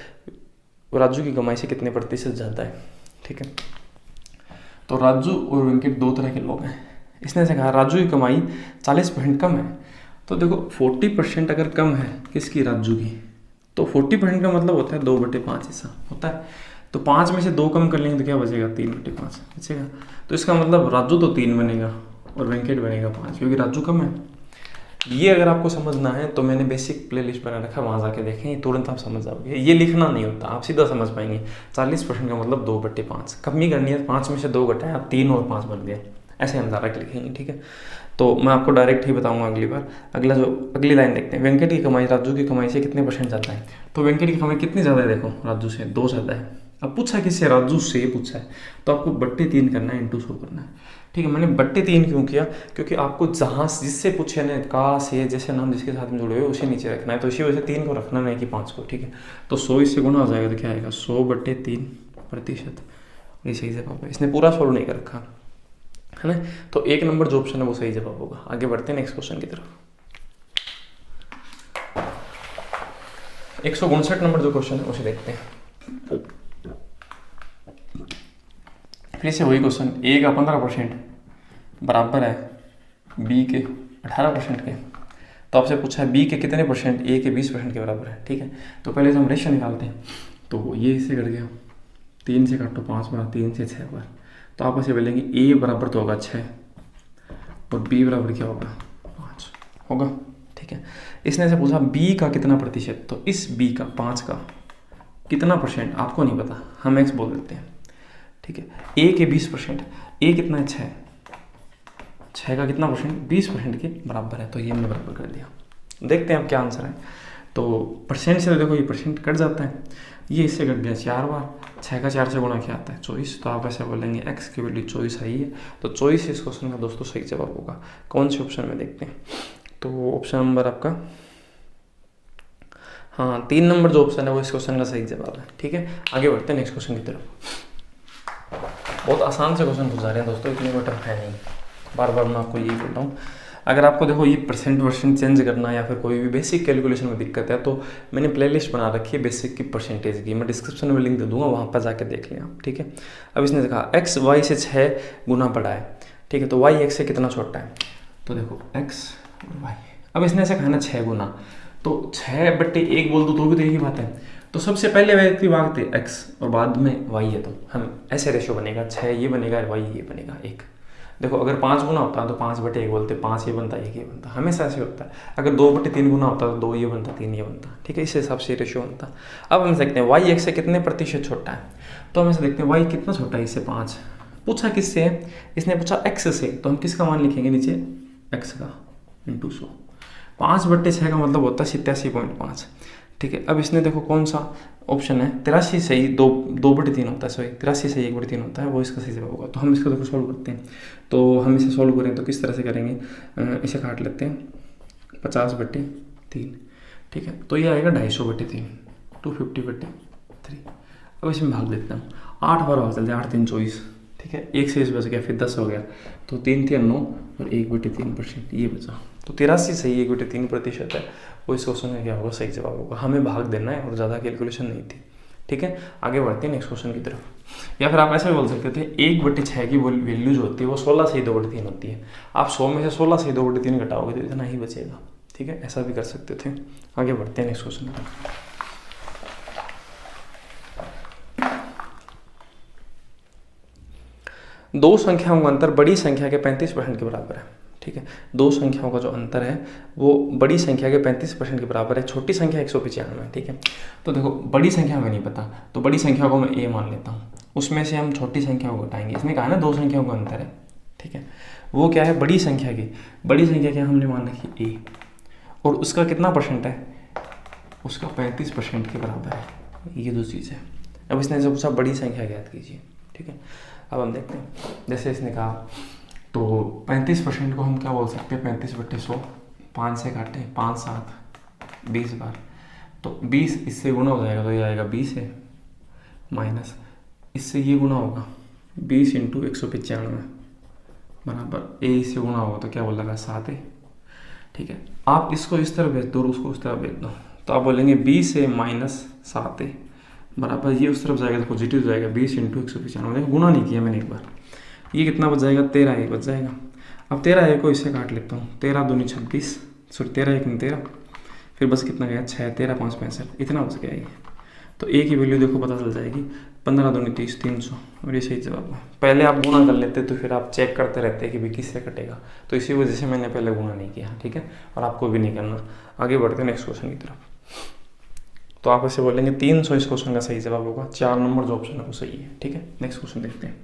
Speaker 1: राजू की कमाई से कितने प्रतिशत ज़्यादा है, ठीक है। तो राजू और वेंकट 2 तरह के लोग हैं। इसने से कहा राजू की कमाई 40% कम है, तो देखो 40% अगर कम है किसकी, राजू की, तो 40% का मतलब होता है 2/5 हिस्सा होता है। तो 5 में से 2 कम कर लेंगे तो क्या बचेगा 3/5 बचेगा। तो इसका मतलब राजू तो 3 बनेगा और वेंकट बनेगा 5, क्योंकि राजू कम है। ये अगर आपको समझना है तो मैंने बेसिक प्लेलिस्ट बना रखा है, वहाँ जाके देखें, तुरंत आप समझ जाओगे। ये लिखना नहीं होता, आप सीधा समझ पाएंगे। 40% का मतलब 2/5, कमी करनी है 5 में से 2 घटाएं, आप 3 और 5 बन गए, ऐसे हम डायरेक्ट लिखेंगे, ठीक है। तो मैं आपको डायरेक्ट ही बताऊंगा अगली बार। अगली लाइन देखते हैं। वेंकट की कमाई राजू की कमाई से कितने % ज़्यादा है, तो वेंकट की कमाई कितनी ज़्यादा है, देखो राजू से 2 ज़्यादा है। अब पूछा किससे, राजू से पूछा है, तो आपको 3 करना है, इंटू 100 करना है। ठीक है। मैंने बट्टे 3 क्यों किया, क्योंकि आपको जहाँ जिससे पूछे ना का से जैसे नाम जिसके साथ में जुड़े हुए उसे नीचे रखना है, तो इसी वजह से 3 को रखना नहीं कि 5 को। ठीक है, तो 100 इससे गुना हो जाएगा तो क्या आएगा 100/3%। ये सही जवाब है। इसने पूरा सोल्व नहीं कर रखा है ना, तो 1 नंबर जो ऑप्शन है वो सही जवाब होगा। आगे बढ़ते हैं नेक्स्ट क्वेश्चन की तरफ। 159 नंबर जो क्वेश्चन है उसे देखते हैं। फिर से वही क्वेश्चन, ए का 15% बराबर है बी के 18% के। तो आपसे पूछा है बी के कितने परसेंट ए के 20% के बराबर है। ठीक है, तो पहले से हम रेशो निकालते हैं। तो ये इससे कट गया, 3 से काटो 5 बार, 3 से 6 बार, तो आप ऐसे बोलेंगे ए बराबर तो होगा 6 और बी बराबर क्या होगा 5 होगा। ठीक है, इसने से पूछा बी का कितना प्रतिशत, तो इस बी का 5 का कितना परसेंट आपको नहीं पता, हम एक्स बोल देते हैं। ठीक है, ए के 20%, ए कितना है 6 का कितना परसेंट 20% के बराबर है, तो ये हमने बराबर कर दिया। देखते हैं अब क्या आंसर है। तो परसेंट से देखो ये परसेंट कट जाता है, ये इससे कट गया 4 बार, 6 का 4 से गुणा क्या आता है 24, तो आप ऐसे बोलेंगे एक्स की वैल्यू 24 सही है। तो 24 इस क्वेश्चन का दोस्तों सही जवाब होगा। कौन से ऑप्शन में देखते हैं, तो ऑप्शन नंबर आपका हाँ 3 नंबर जो ऑप्शन है वो इस क्वेश्चन का सही जवाब है। ठीक है, आगे बढ़ते हैं नेक्स्ट क्वेश्चन की तरफ। बहुत आसान से क्वेश्चन पूछ जा रहे हैं दोस्तों, इतने कोई टफ है नहीं। बार बार मैं आपको यही बोलता हूँ, अगर आपको देखो ये परसेंट चेंज करना या फिर कोई भी बेसिक कैलकुलेशन में दिक्कत है, तो मैंने प्लेलिस्ट बना रखी है बेसिक की परसेंटेज की, मैं डिस्क्रिप्शन में लिंक दे दूंगा, वहाँ पर जाकर देख लें आप। ठीक है, अब इसने देखा एक्स वाई से 6 गुना बड़ा है। ठीक है, तो वाई एक्स से कितना छोटा है, तो देखो एक्स और वाई, अब इसने ऐसे कहा ना 6 गुना, तो 6/1 बोल दो तो भी तो यही बात है। तो सबसे पहले व्यक्ति भागते एक्स और बाद में वाई है, तो हम ऐसे रेशो बनेगा 6 ये बनेगा वाई ये बनेगा 1। देखो अगर 5 गुना होता है तो 5/1 बोलते, 5 ये बनता 1 ये बनता, हमेशा ऐसे होता है। अगर 2/3 गुना होता तो 2 ये बनता 3 ये बनता। ठीक है, इस हिसाब से रेशो बनता। अब हम देखते हैं वाई एक्स से कितने प्रतिशत छोटा है, तो हम ऐसे देखते हैं वाई कितना छोटा है इससे 5। पूछा किससे है, इसने पूछा एक्स से, तो हम किसका मान लिखेंगे नीचे एक्स का इंटू 100। 5/6 का मतलब होता है 87.5। ठीक है, अब इसने देखो कौन सा ऑप्शन है 83 सही 2/3 होता है, सॉरी 83 सही 1/3 होता है, वो इसका सही जवाब होगा। तो हम इसको देखो सोल्व करते हैं, तो हम इसे सोल्व करें तो किस तरह से करेंगे, इसे काट लेते हैं 50/3। ठीक है, तो ये आएगा 250/3 250/3। अब इसमें भाग देते हैं, 8 बार भाग चलते हैं, 8 3 24। ठीक है, 1 से इस बच गया, फिर 10 हो गया, तो 3 3 9 और 1/3% ये बचा। तो 83 सही 1/3% है, वो इस क्वेश्चन में क्या होगा सही जवाब होगा। हमें भाग देना है और ज़्यादा कैलकुलेशन नहीं थी। ठीक है, आगे बढ़ते हैं नेक्स्ट क्वेश्चन की तरफ। या फिर आप ऐसे भी बोल सकते थे 1/6 की वैल्यू जो होती है वो 16 सही 2/3 होती है। आप 100 में से 16 सही 2/3 घटाओगे तो इतना ही बचेगा। ठीक है, ऐसा भी कर सकते थे। आगे बढ़ते हैं नेक्स्ट क्वेश्चन की तरफ। दो संख्याओं का अंतर बड़ी संख्या के 35% के बराबर है। ठीक है, दो संख्याओं का जो अंतर है वो बड़ी संख्या के 35% के बराबर है, छोटी संख्या 195। ठीक है, तो देखो बड़ी संख्या में नहीं पता, तो बड़ी संख्या को मैं ए मान लेता हूँ, उसमें से हम छोटी संख्या को घटाएंगे। इसने कहा ना दो संख्याओं का अंतर है। ठीक है, वो क्या है बड़ी संख्या की, बड़ी संख्या क्या हमने मान रखी ए, और उसका कितना परसेंट है, उसका 35% के बराबर है। ये दो चीज़ है। अब इसने जो पूछा बड़ी संख्या ज्ञात कीजिए। ठीक है, अब हम देखते हैं, जैसे इसने कहा तो 35% को हम क्या बोल सकते हैं 35/100, 5 से काटे 5 7 20 बार, तो 20 इससे गुना हो जाएगा तो ये आएगा 20 है, माइनस इससे ये गुना होगा 20 × 195 बराबर ए इससे गुना होगा तो क्या बोल रहा 7 है। ठीक है, आप इसको इस तरह भेज दो और उसको उस तरह भेज दो, तो आप बोलेंगे 20 है माइनस 7 है बराबर, ये उस तरफ जाएगा तो पॉजिटिव जाएगा 20 × 195। गुना नहीं किया मैंने एक बार, ये कितना बच जाएगा 13 1 बच जाएगा। अब 13 1 को इससे काट लेता हूँ, 13 दूनी 26, सॉरी 13 1 13, फिर बस कितना गया 6 13 5 65, इतना बच गया ये। तो ए की वैल्यू देखो पता चल जाएगी, 15 दूनी 30 300, और ये सही जवाब है। पहले आप गुना कर लेते तो फिर आप चेक करते रहते कि भाई किससे कटेगा, तो इसी वजह से मैंने पहले गुना नहीं किया। ठीक है, और आपको भी नहीं करना। आगे बढ़ते हैं नेक्स्ट क्वेश्चन की तरफ। तो आप ऐसे बोलेंगे 300 इस क्वेश्चन का सही जवाब होगा, 4 नंबर जो ऑप्शन है वो सही है। ठीक है, नेक्स्ट क्वेश्चन देखते हैं।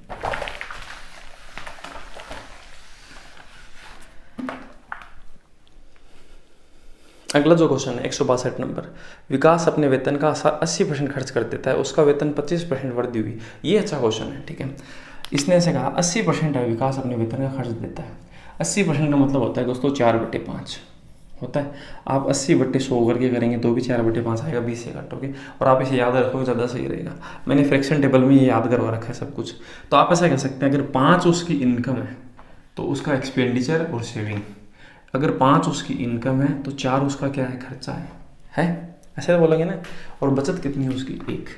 Speaker 1: अगला जो क्वेश्चन है 162 नंबर, विकास अपने वेतन का 80% खर्च कर देता है, उसका वेतन 25% वृद्धि हुई। ये अच्छा क्वेश्चन है। ठीक है, इसने ऐसे कहा 80% है विकास अपने वेतन का खर्च देता है। 80% का मतलब होता है दोस्तों 4/5 होता है। आप 80/100 करके करेंगे तो भी 4/5 आएगा, 20 से काटोगे और आप इसे याद रखोगे ज़्यादा सही रहेगा। मैंने फ्रैक्शन टेबल में ये याद करवा रखा है सब कुछ। तो आप ऐसा कह सकते हैं अगर 5 उसकी इनकम है तो उसका एक्सपेंडिचर और सेविंग, अगर 5 उसकी इनकम है तो 4 उसका क्या है, खर्चा है ऐसे तो बोलेंगे ना। और बचत कितनी है उसकी, 1।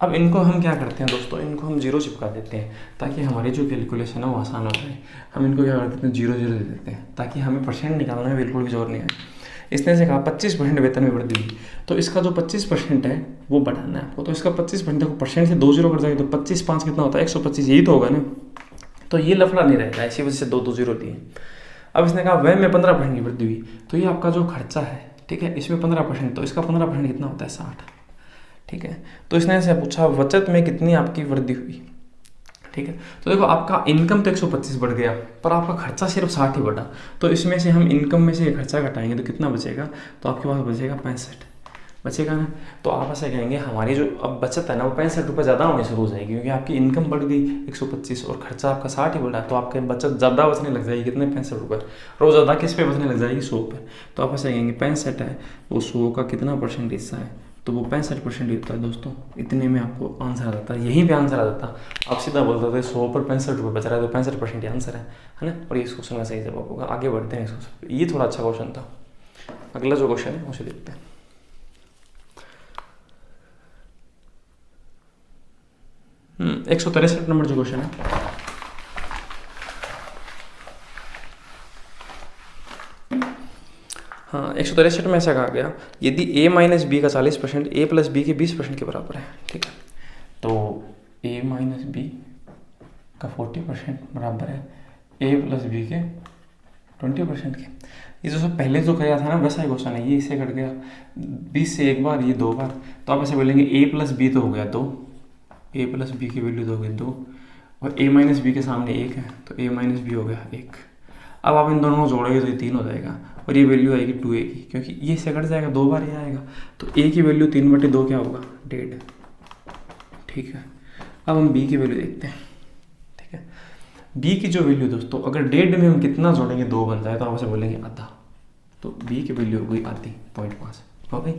Speaker 1: अब इनको हम क्या करते हैं दोस्तों, इनको हम 0 चिपका देते हैं ताकि हमारी जो कैलकुलेशन है वो आसान हो जाए। हम इनको क्या कर देते हैं, 0 0 दे देते हैं ताकि हमें परसेंट निकालना है बिल्कुल भी जोर नहीं आए। इसने से कहा 25% वेतन में वृद्धि हुई, तो इसका जो 25% है वो बढ़ाना है आपको। तो इसका 25% देखो, परसेंट से 2 0 कट जाएगा तो 25 5 कितना होता है, 125, यही तो होगा ना। तो ये लफड़ा नहीं रहेगा, इसी वजह से 2 0 दिए। अब इसने कहा व्यय में 15% की वृद्धि हुई, तो ये आपका जो खर्चा है, ठीक है, इसमें 15%, तो इसका 15% कितना होता है, 60। ठीक है, तो इसने ऐसे पूछा बचत में कितनी आपकी वृद्धि हुई। ठीक है, तो देखो आपका इनकम तो 125 बढ़ गया पर आपका खर्चा सिर्फ 60 ही बढ़ा। तो इसमें से हम इनकम में से ये खर्चा घटाएंगे तो कितना बचेगा, तो आपके पास बचेगा 65 बचेगा ना। तो आप ऐसे कहेंगे हमारी जो अब बचत है ना वो 65 रुपये ज़्यादा होने शुरू हो जाएगी, क्योंकि आपकी इनकम बढ़ गई 125 और खर्चा आपका 60 ही बढ़ा। तो आपके बचत ज़्यादा बचने लग जाएगी, कितने, 65 रुपये। रोज़ ज़्यादा किस पे बचने लग जाएगी, 100 पे। तो आप ऐसे कहेंगे 65 है वो 100 का कितना परसेंट हिस्सा है, तो वो 65% होता है दोस्तों। इतने में आपको आंसर आ जाता है, यहीं पे आंसर आ जाता। आप सीधा बोल देते 100 पर 65 रुपये बच रहा है तो 65% आंसर है ना। और ये इस क्वेश्चन का सही जवाब होगा। आगे बढ़ते हैं इसको, ये थोड़ा अच्छा क्वेश्चन था। अगला जो क्वेश्चन है उसे देखते हैं। 163 नंबर जो क्वेश्चन है, हाँ 163 में ऐसा कहा गया यदि a माइनस बी का 40% a प्लस बी के 20% के बराबर है। ठीक है, तो a माइनस बी का 40% बराबर है a प्लस बी के 20% के। ये जो सब पहले जो किया था ना वैसा ही क्वेश्चन है, ये इससे कट गया 20 से एक बार, ये 2 बार। तो आप ऐसे बोलेंगे a प्लस बी तो हो गया 2, a प्लस बी की वैल्यू तो हो गई 2 और a माइनस बी के सामने 1 है तो a माइनस बी हो गया 1। अब आप इन दोनों को जोड़ोगे तो ये 3 हो जाएगा और ये वैल्यू आएगी 2a की, क्योंकि ये से कट जाएगा 2 बार ये आएगा। तो a की वैल्यू 3/2 क्या होगा, 1.5। ठीक है, अब हम b की वैल्यू देखते हैं। ठीक है, b की जो वैल्यू दोस्तों, अगर 1.5 में हम कितना जोड़ेंगे 2 बन जाए तो आप उसे बोलेंगे आधा। तो b की वैल्यू हो गई आधी, 0.5 हो गई।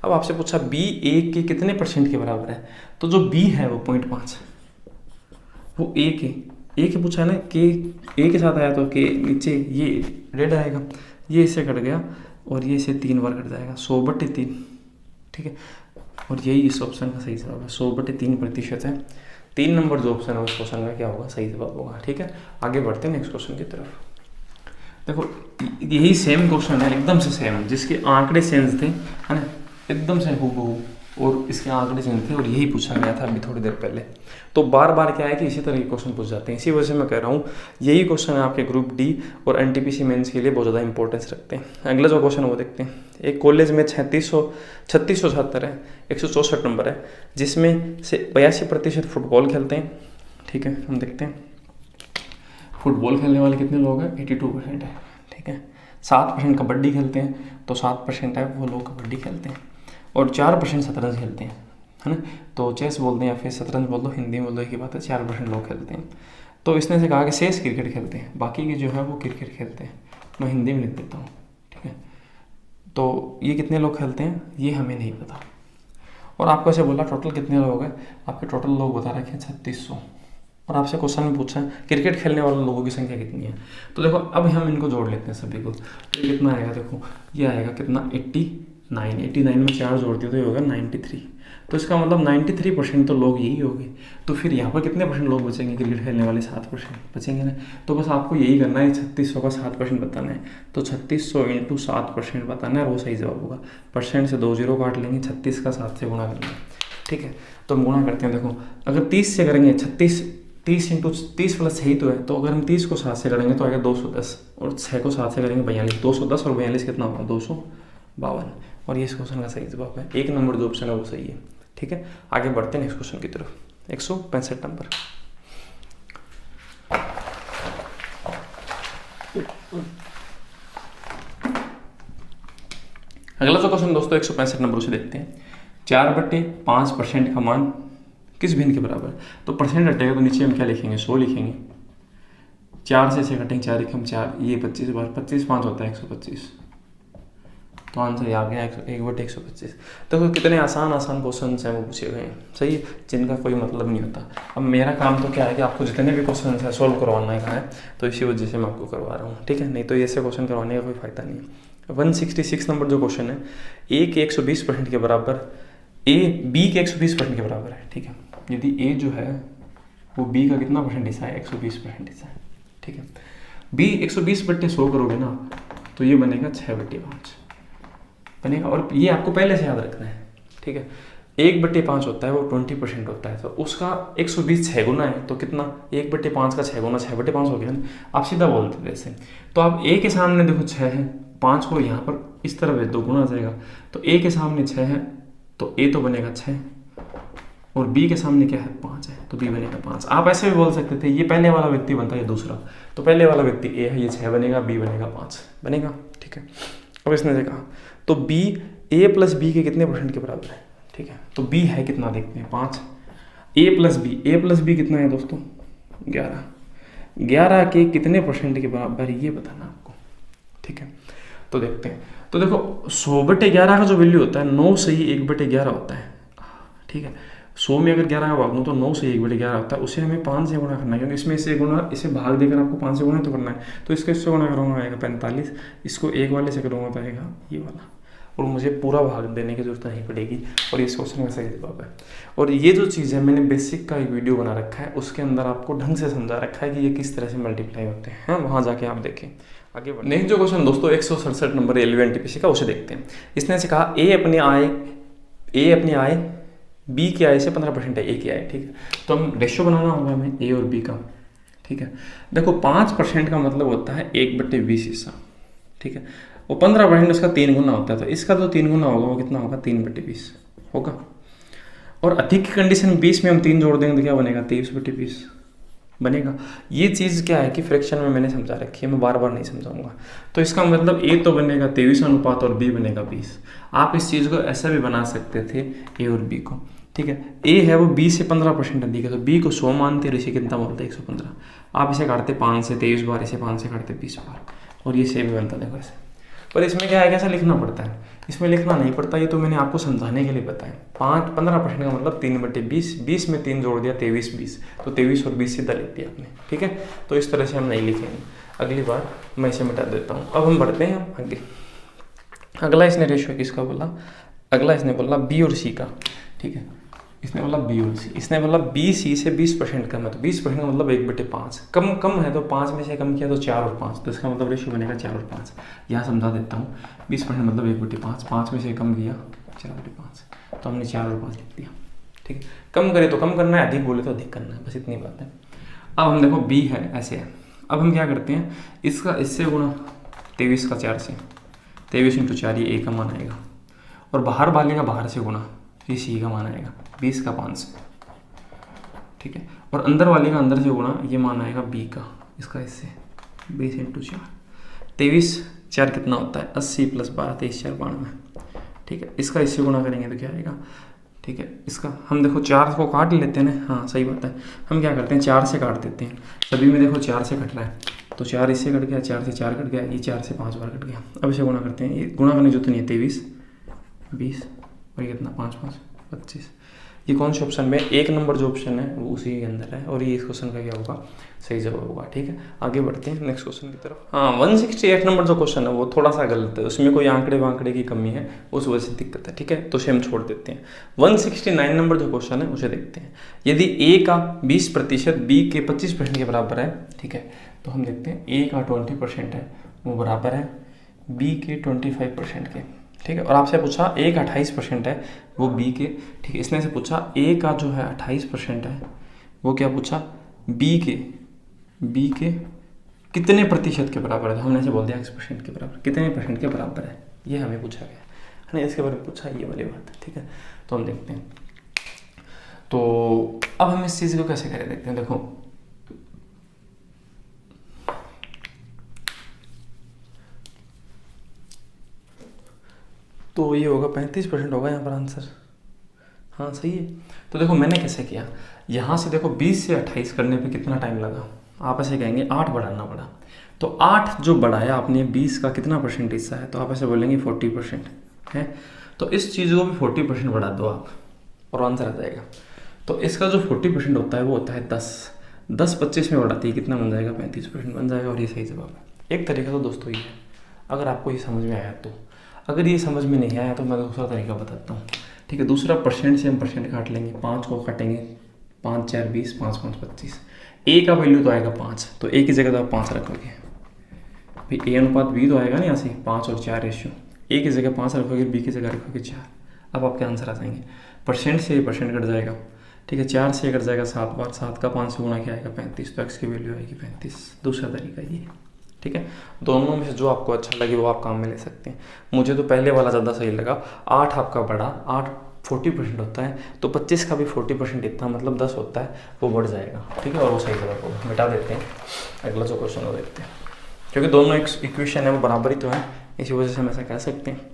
Speaker 1: अब आपसे पूछा b a के कितने परसेंट के बराबर है, तो जो b है वो 0.5 वो a के पूछा है ना, a के साथ आया तो के नीचे ये 1.5 आएगा, ये इससे कट गया और ये इसे 3 बार कट जाएगा, 100/3। ठीक है, और यही इस ऑप्शन का सही जवाब है, 100/3% है। 3 नंबर जो ऑप्शन है उस क्वेश्चन का क्या होगा, सही जवाब होगा। ठीक है, आगे बढ़ते हैं नेक्स्ट क्वेश्चन की तरफ। देखो यही सेम क्वेश्चन है, एकदम से सेम, जिसके आंकड़े चेंज थे, है ना, एकदम से हूबहू, और इसके आंकड़े चेंज थे और यही पूछा गया था अभी थोड़ी देर पहले। तो बार बार क्या है कि इसी तरह के क्वेश्चन पूछ जाते हैं, इसी वजह से मैं कह रहा हूँ यही क्वेश्चन है आपके ग्रुप डी और एनटीपीसी मेंस के लिए बहुत ज़्यादा इंपॉर्टेंस रखते हैं। अगला जो क्वेश्चन है वो देखते हैं। एक कॉलेज में 3600 छात्र है, 164 नंबर है, जिसमें से 82% फुटबॉल खेलते हैं। ठीक है, हम देखते हैं फुटबॉल खेलने वाले कितने लोग हैं, 82% है। ठीक है, 7% कबड्डी खेलते हैं, तो 7% है वो लोग कबड्डी खेलते हैं, और 4% शतरंज खेलते हैं, है ना। तो चेस बोलते हैं या फिर शतरंज बोल दो, हिंदी में बोल दो, एक ही बात है, 4% लोग खेलते हैं। तो इसने से कहा कि शेष क्रिकेट खेलते हैं, बाकी के जो है वो क्रिकेट खेलते हैं। मैं हिंदी में लिख देता हूँ। ठीक है, तो ये कितने लोग खेलते हैं ये हमें नहीं पता, और आपको ऐसे बोला टोटल कितने लोग हैं, आपके टोटल लोग बता रखे हैं 3600, और आपसे क्वेश्चन में पूछा है क्रिकेट खेलने वाले लोगों की संख्या कितनी है। तो देखो अब हम इनको जोड़ लेते हैं सभी को, तो ये कितना आएगा, देखो ये आएगा कितना, 89 में 4 जोड़ दिए तो ये होगा 93। तो इसका मतलब 93% तो लोग यही हो गए। तो फिर यहाँ पर कितने परसेंट लोग बचेंगे, क्रिकेट खेलने वाले 7% बचेंगे ना। तो बस आपको यही करना है, 3600 का 7% बताना है। तो 3600 × 7% बताना है और वो सही जवाब होगा। परसेंट से 2 0 काट लेंगे, 36 का 7 से गुणा करेंगे। ठीक है, तो हम गुणा करते हैं। देखो अगर 30 से करेंगे, 30 × 30 प्लस 6 तो है, तो अगर हम 30 को 7 से करेंगे तो आएगा 210, और 6 को 7 से करेंगे 42, 210 और 42 कितना होगा, 252। और ये इस क्वेश्चन का सही जवाब है, 1 नंबर जो ऑप्शन है वो सही है। ठीक है, आगे बढ़ते हैं नेक्स्ट क्वेश्चन की तरफ। 165 नंबर, अगला जो क्वेश्चन दोस्तों 165 नंबर उसे देखते हैं। 4/5% का मान किस भिन्न के बराबर है। तो परसेंट हटेगा तो नीचे हम क्या लिखेंगे, 100 लिखेंगे। 4 से 6 घटेंगे, 4 एकम 4, ये 25 बार 25 5 होता है 125। तो आंसर आ गया 1/125। देखो कितने आसान आसान क्वेश्चन हैं वो पूछे गए हैं, सही है, जिनका कोई मतलब नहीं होता। अब मेरा काम तो क्या है कि आपको जितने भी क्वेश्चन है सोल्व करवाना का है, तो इसी वजह से मैं आपको करवा रहा हूँ, ठीक है। नहीं तो ऐसे क्वेश्चन करवाने का कोई फायदा नहीं है। 166 नंबर जो क्वेश्चन है, ए के 120% के बराबर, ए बी के 120% के बराबर है, ठीक है। यदि ए जो है वो बी का कितना परसेंट हिस्सा है, 120% हिस्सा है, ठीक है। बी 120/100 करोगे ना तो ये बनेगा 6/5 बनेगा। और ये आपको पहले से याद रखना है, ठीक है। 1/5 होता है वो 20% होता है, तो उसका 120 6 गुना है, तो कितना 1/5 का 6 गुना 6/5 हो गया ना। आप सीधा बोलते थे ऐसे, तो आप ए के सामने देखो 6 है, 5 को यहाँ पर इस तरफ है 2 गुना आ जाएगा, तो ए के सामने 6 है तो ए तो बनेगा 6, और बी के सामने क्या है 5 है, तो बी बनेगा 5। आप ऐसे भी बोल सकते थे ये पहले वाला व्यक्ति बनता है, ये दूसरा, तो पहले वाला व्यक्ति ए है, ये 6 बनेगा, बी बनेगा 5 बनेगा, ठीक है। अब इसने से कहा तो बी ए प्लस बी के कितने परसेंट के बराबर है, ठीक है। तो बी है कितना देखते हैं 5, ए प्लस बी कितना है दोस्तों 11 के कितने परसेंट के बराबर ये बताना आपको, ठीक है। तो देखते हैं, तो देखो 100/11 का जो वैल्यू होता है 9 से ही 1/11 होता है, ठीक है। 100 में अगर 11 का भाग दूँ तो 9 से 1/11 होता है, उसे हमें 5 से गुणा करना है, क्योंकि इसमें इसे भाग देकर आपको 5 से गुणा तो करना है। तो इसका इससे गुणा करूँगा आएगा 45, इसको एक वाले से करूँगा तो आएगा ये वाला, और मुझे पूरा भाग देने की जरूरत नहीं पड़ेगी, और इस क्वेश्चन का सही जवाब है। और ये जो चीज़ है मैंने बेसिक का एक वीडियो बना रखा है, उसके अंदर आपको ढंग से समझा रखा है कि ये किस तरह से मल्टीप्लाई होते हैं, वहाँ जाके आप देखें। आगे बढ़े, नेक्स्ट जो क्वेश्चन दोस्तों 167 नंबर रेलवे एनटीपीसी का, उसे देखते हैं। इसने से कहा ए अपनी आय बी की आय से 15% है ए की आय, ठीक है। तो हम रेशियो बनाना होगा हमें ए और बी का, ठीक है। देखो 5% का मतलब होता है 1/20 हिस्सा, ठीक है। वो 15% उसका 3 गुना होता है, तो इसका जो 3 गुना होगा वो कितना होगा 3/20 होगा। और अधिक की कंडीशन 20 में हम 3 जोड़ देंगे तो क्या बनेगा 23/20 बनेगा। ये चीज़ क्या है कि फ्रैक्शन में मैंने समझा रखी है, मैं बार बार नहीं समझाऊंगा। तो इसका मतलब ए तो बनेगा 23 अनुपात और बी बनेगा 20। आप इस चीज़ को ऐसा भी बना सकते थे ए और बी को, ठीक है। ए है वो बी से 15% अधिक है, तो बी को 100 मानते और इसे कितना बोलते हैं 115। आप इसे काटते 5 से 23 बार, इसे 5 से काटते 20 बार, और ये सेम बनता देखो ऐसे। पर इसमें क्या है, कैसा लिखना पड़ता है, इसमें लिखना नहीं पड़ता, ये तो मैंने आपको समझाने के लिए बताया। 15% का मतलब 3/20, 20 में 3 जोड़ दिया 23/20, तो 23 और 20 सीधा लिख दिया आपने, ठीक है। तो इस तरह से हम नहीं लिखेंगे, अगली बार मैं इसे मिटा देता हूँ। अब हम बढ़ते हैं आगे। अगला इसने रेशियो किसका बोला, अगला इसने बोला बी और सी का, ठीक है। इसने बोला बी और सी, इसने बोला बी सी से 20% कम है, तो 20% का मतलब 1/5 कम है, तो 5 में से कम किया तो 4 और 5, तो इसका मतलब रेशियो बनेगा 4 और 5। यहाँ समझा देता हूँ, 20% मतलब 1/5, 5 में से कम किया 4/5, तो हमने 4 और 5 लिख दिया, ठीक है। कम करे तो कम करना है, अधिक बोले तो अधिक करना है, बस इतनी बात है। अब हम देखो बी है ऐसे है, अब हम क्या करते हैं, इसका इससे गुणा 23 का 4 से, 23 × 4 ये ए का मान आएगा, और बाहर वाले का बाहर से गुणा ये सी का मान आएगा 20 का 5 से, ठीक है। और अंदर वाले का अंदर से गुणा ये मान आएगा बी का, इसका इससे 20 × 4, 23 4 कितना होता है 80 + 12 23 4 92, ठीक है। इसका इससे गुणा करेंगे तो क्या आएगा, ठीक है। इसका हम देखो 4 को काट लेते हैं ना, हाँ सही बात है। हम क्या करते हैं 4 से काट देते हैं, सभी में देखो 4 से कट रहा है, तो 4 इससे कट गया, 4 से 4 कट गया, ये 4 से 5 बार कट गया। अब इसे गुणा करते हैं, ये गुणा करने जो तो नहीं है 23 20 और ये कितना 5 5 25। ये कौन से ऑप्शन में, 1 नंबर जो ऑप्शन है वो उसी के अंदर है, और ये इस क्वेश्चन का क्या होगा सही जवाब होगा, ठीक है। आगे बढ़ते हैं नेक्स्ट क्वेश्चन की तरफ। हाँ 168 नंबर जो क्वेश्चन है वो थोड़ा सा गलत है, उसमें कोई आंकड़े वांकड़े की कमी है, उस वजह से दिक्कत है, ठीक है, तो उसे हम छोड़ देते हैं। 169 नंबर जो क्वेश्चन है उसे देखते हैं। यदि ए का 20% बी के 25% के बराबर है, ठीक है, तो हम देखते हैं ए का 20% है वो बराबर है बी के 25% के, ठीक है। और आपसे पूछा ए का 28% है वो बी के, ठीक है। इसने से पूछा ए का जो है 28% है वो क्या पूछा बी के कितने प्रतिशत के बराबर है, तो हमने से बोल दिया x% के बराबर, कितने % के बराबर है ये हमें पूछा गया है ना, इसके बारे में पूछा ये वाली बात है, ठीक है। तो हम देखते हैं, तो अब हम इस चीज़ को कैसे करें देखते हैं। देखो तो ये होगा 35% होगा यहाँ पर आंसर, हाँ सही है। तो देखो मैंने कैसे किया, यहाँ से देखो 20 से 28 करने पे कितना टाइम लगा, आप ऐसे कहेंगे 8 बढ़ाना पड़ा। तो 8 जो बढ़ाया आपने 20 का कितना परसेंट हिस्सा है, तो आप ऐसे बोलेंगे 40% है। तो इस चीज़ को भी 40% बढ़ा दो आप और आंसर आ जाएगा। तो इसका जो 40% होता है वो होता है 10, 25 में बढ़ाती है कितना बन जाएगा, 35% बन जाएगा, और ये सही जवाब है। एक तरीका तो दोस्तों ये है, अगर आपको ये समझ में आया तो। अगर ये समझ में नहीं आया तो मैं दूसरा तरीका बताता हूँ, ठीक है। दूसरा परसेंट से हम परसेंट काट लेंगे, 5 को काटेंगे, 5 4 20, 5 5 25, ए का वैल्यू तो आएगा 5, तो ए की जगह तो आप 5 रखोगे भाई, ए अनुपात बी तो आएगा ना यहाँ से 5 और 4 रेशियो, ए की जगह 5 रखोगे, बी की जगह रखोगे 4। अब आपके आंसर आ जाएंगे। परसेंट से परसेंट कट जाएगा, ठीक है, 4 से कट जाएगा 7 बार, 7 का 5 से गुना क्या आएगा 35, तो एक्स की वैल्यू आएगी 35। दूसरा तरीका ये, ठीक है। दोनों में से जो आपको अच्छा लगे वो आप काम में ले सकते हैं। मुझे तो पहले वाला ज़्यादा सही लगा। 8 आपका बढ़ा, 8 40% होता है, तो 25 का भी 40% इतना मतलब 10 होता है, वो बढ़ जाएगा, ठीक है, और वो सही जगह को मिटा देते हैं। अगला जो क्वेश्चन वो देखते हैं, क्योंकि दोनों एक इक्वेशन है वो बराबर ही तो है, इसी वजह से हम ऐसा कह सकते हैं।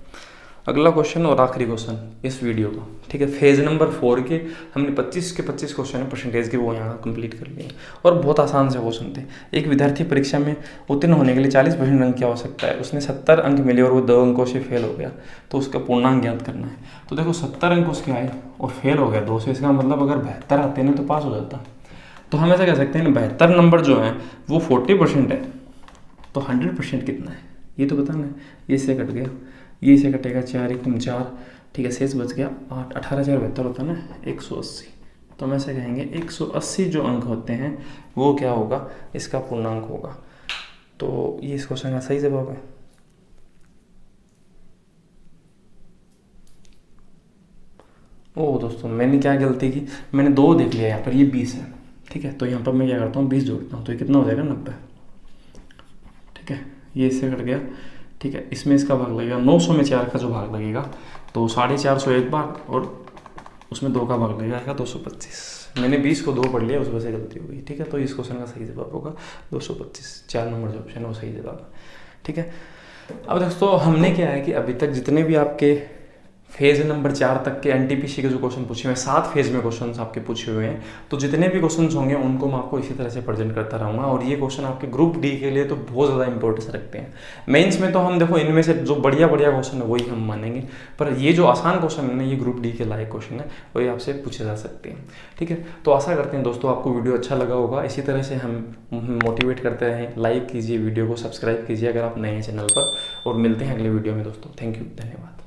Speaker 1: अगला क्वेश्चन और आखिरी क्वेश्चन इस वीडियो का, ठीक है। फेज नंबर 4 के हमने 25 के 25 क्वेश्चन है परसेंटेज के, वो यहाँ कंप्लीट कर लिए और बहुत आसान से क्वेश्चन थे। एक विद्यार्थी परीक्षा में उत्तीर्ण होने के लिए 40% अंक की आवश्यकता है, उसने 70 अंक मिले और वो 2 अंकों से फेल हो गया, तो उसका पूर्णांक ज्ञात करना है। तो देखो 70 अंक उसके आए और फेल हो गया 2 से, इसका मतलब अगर 72 आते हैं तो पास हो जाता। तो हम ऐसा कह सकते हैं 72 नंबर जो है वो 40% है, तो 100% कितना है ये तो बताना है। ये से कट गया, ये से कटेगा 4 1 4, ठीक है, शेष बच गया 8, 18 4 72 होता है ना 180। तो हम ऐसे कहेंगे 180 जो अंक होते हैं वो क्या होगा, इसका पूर्णांक होगा। तो ये इस क्वेश्चन का सही जवाब है। ओह दोस्तों मैंने क्या गलती की, मैंने 2 देख लिया यहाँ पर, ये 20 है, ठीक है। तो यहाँ पर मैं क्या करता हूँ 20 जोड़ता हूँ, तो ये कितना हो जाएगा 90, ठीक है। ये इससे कट गया, ठीक है। इसमें इसका भाग लगेगा 900 में 4 का जो भाग लगेगा, तो 450 एक बार, और उसमें 2 का भाग लगेगा 225। मैंने 20 को 2 पढ़ लिया, उस वजह से गलती हो गई, ठीक है। तो इस क्वेश्चन का सही जवाब होगा 225, 4 नंबर जो ऑप्शन है वो सही जवाब है, ठीक है। अब दोस्तों हमने क्या है कि अभी तक जितने भी आपके फेज नंबर 4 तक के एनटीपीसी के जो क्वेश्चन पूछे हुए हैं, 7 फेज में क्वेश्चन आपके पूछे हुए हैं, तो जितने भी क्वेश्चन होंगे उनको मैं आपको इसी तरह से प्रेजेंट करता रहूँगा। और ये क्वेश्चन आपके ग्रुप डी के लिए तो बहुत ज़्यादा इंपॉर्टेंस रखते हैं। मेंस में तो हम देखो इनमें से जो बढ़िया क्वेश्चन है वही हम मानेंगे, पर ये जो आसान क्वेश्चन है ना, ये ग्रुप डी के लायक क्वेश्चन है, वही आपसे पूछे जा सकते हैं, ठीक है। तो आशा करते हैं दोस्तों आपको वीडियो अच्छा लगा होगा। इसी तरह से हम मोटिवेट करते रहें। लाइक कीजिए वीडियो को, सब्सक्राइब कीजिए अगर आप नए हैं चैनल पर, और मिलते हैं अगले वीडियो में दोस्तों। थैंक यू, धन्यवाद।